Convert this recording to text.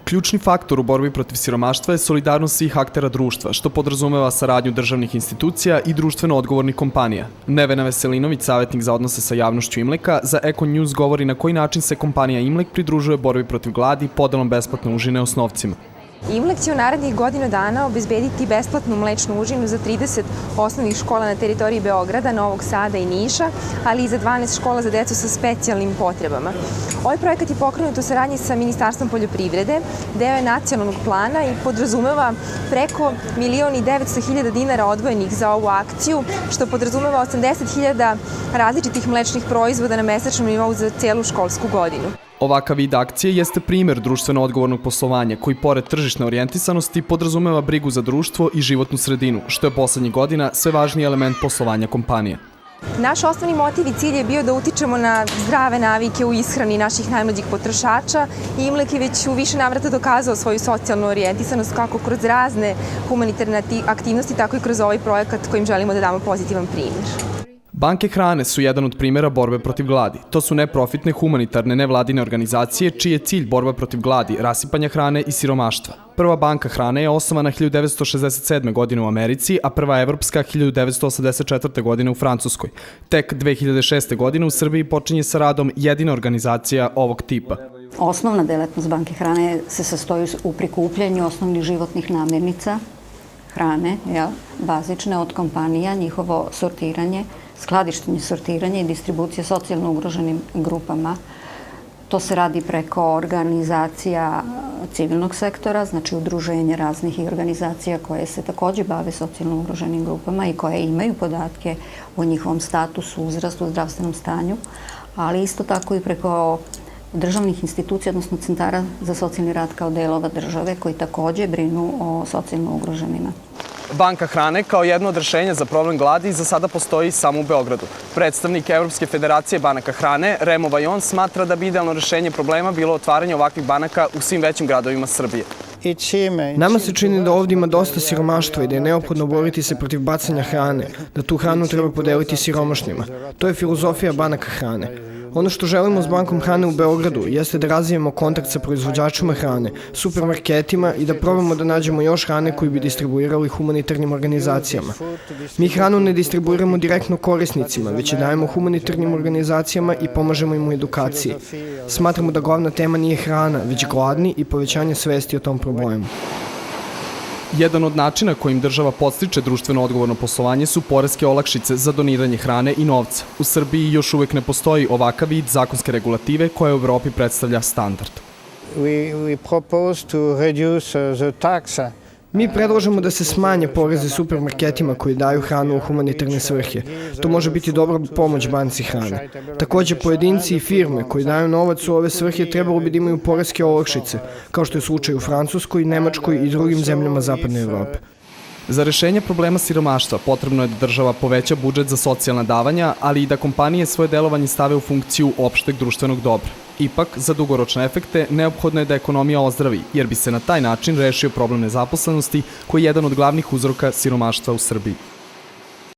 Ključni faktor u borbi protiv siromaštva je solidarnost svih aktera društva, što podrazumeva saradnju državnih institucija i društveno odgovornih kompanija. Nevena Veselinović, savjetnik za odnose sa javnošću Imleka, za Eko News govori na koji način se kompanija Imlek pridružuje borbi protiv gladi podelom besplatne užine osnovcima. Imlek će u narednih godinu dana obezbediti besplatnu mlečnu užinu za 30 osnovnih škola na teritoriji Beograda, Novog Sada i Niša, ali i za 12 škola za decu sa specijalnim potrebama. Ovaj projekat je pokrenut u saradnji sa Ministarstvom poljoprivrede, deo je nacionalnog plana i podrazumeva preko 1.900.000 dinara odvojenih za ovu akciju, što podrazumeva 80.000 različitih mlečnih proizvoda na mesečnom nivou za celu školsku godinu. Ovakav vid akcije jeste primer društveno odgovornog poslovanja koji, pored tržišne orijentisanosti, podrazumeva brigu za društvo i životnu sredinu, što je poslednjih godina sve važniji element poslovanja kompanije. Naš osnovni motiv i cilj je bio da utičemo na zdrave navike u ishrani naših najmlađih potrošača. Imlek je već u više navrata dokazao svoju socijalnu orijentisanost kako kroz razne humanitarne aktivnosti, tako i kroz ovaj projekat kojim želimo da damo pozitivan primjer. Banke hrane su jedan od primjera borbe protiv gladi. To su neprofitne humanitarne nevladine organizacije čiji je cilj borba protiv gladi, rasipanja hrane i siromaštva. Prva banka hrane je osnovana 1967. godine u Americi, a prva evropska 1984. godine u Francuskoj. Tek 2006. godine u Srbiji počinje sa radom jedina organizacija ovog tipa. Osnovna delatnost banke hrane se sastoji u prikupljanju osnovnih životnih namirnica, hrane, bazične od kompanija, njihovo sortiranje, skladištenje, sortiranje i distribucija socijalno ugroženim grupama. To se radi preko organizacija civilnog sektora, znači udruženja raznih i organizacija koje se takođe bave socijalno ugroženim grupama i koje imaju podatke o njihovom statusu, uzrastu, zdravstvenom stanju, ali isto tako i preko državnih institucija, odnosno centara za socijalni rad kao delova države koji takođe brinu o socijalno ugroženima. Banka hrane kao jedno od rešenja za problem gladi za sada postoji samo u Beogradu. Predstavnik Evropske federacije banaka hrane, Remo Vajon, smatra da bi idealno rešenje problema bilo otvaranje ovakvih banaka u svim većim gradovima Srbije. Nama se čini da ovdje ima dosta siromaštva i da je neophodno boriti se protiv bacanja hrane, da tu hranu treba podeliti siromašnima. To je filozofija banaka hrane. Ono što želimo s bankom hrane u Beogradu jeste da razvijemo kontakt sa proizvođačima hrane, supermarketima i da probamo da nađemo još hrane koju bi distribuirali humanitarnim organizacijama. Mi hranu ne distribuiramo direktno korisnicima, već je dajemo humanitarnim organizacijama i pomažemo im u edukaciji. Smatramo da glavna tema nije hrana, već gladni i povećanje svesti o tom problemu. Jedan od načina kojim država podstiče društveno odgovorno poslovanje su poreske olakšice za doniranje hrane i novca. U Srbiji još uvek ne postoji ovakav vid zakonske regulative koja u Evropi predstavlja standard. Mi predlažemo da se smanje poreze supermarketima koji daju hranu u humanitarne svrhe. To može biti dobra pomoć banci hrane. Takođe, pojedinci i firme koji daju novac u ove svrhe trebalo bi da imaju poreske olakšice, kao što je slučaj u Francuskoj, Nemačkoj i drugim zemljama Zapadne Evrope. Za rešenje problema siromaštva potrebno je da država poveća budžet za socijalna davanja, ali i da kompanije svoje delovanje stave u funkciju opšteg društvenog dobra. Ipak, za dugoročne efekte, neophodno je da ekonomija ozdravi, jer bi se na taj način rešio problem nezaposlenosti koji je jedan od glavnih uzroka siromaštva u Srbiji.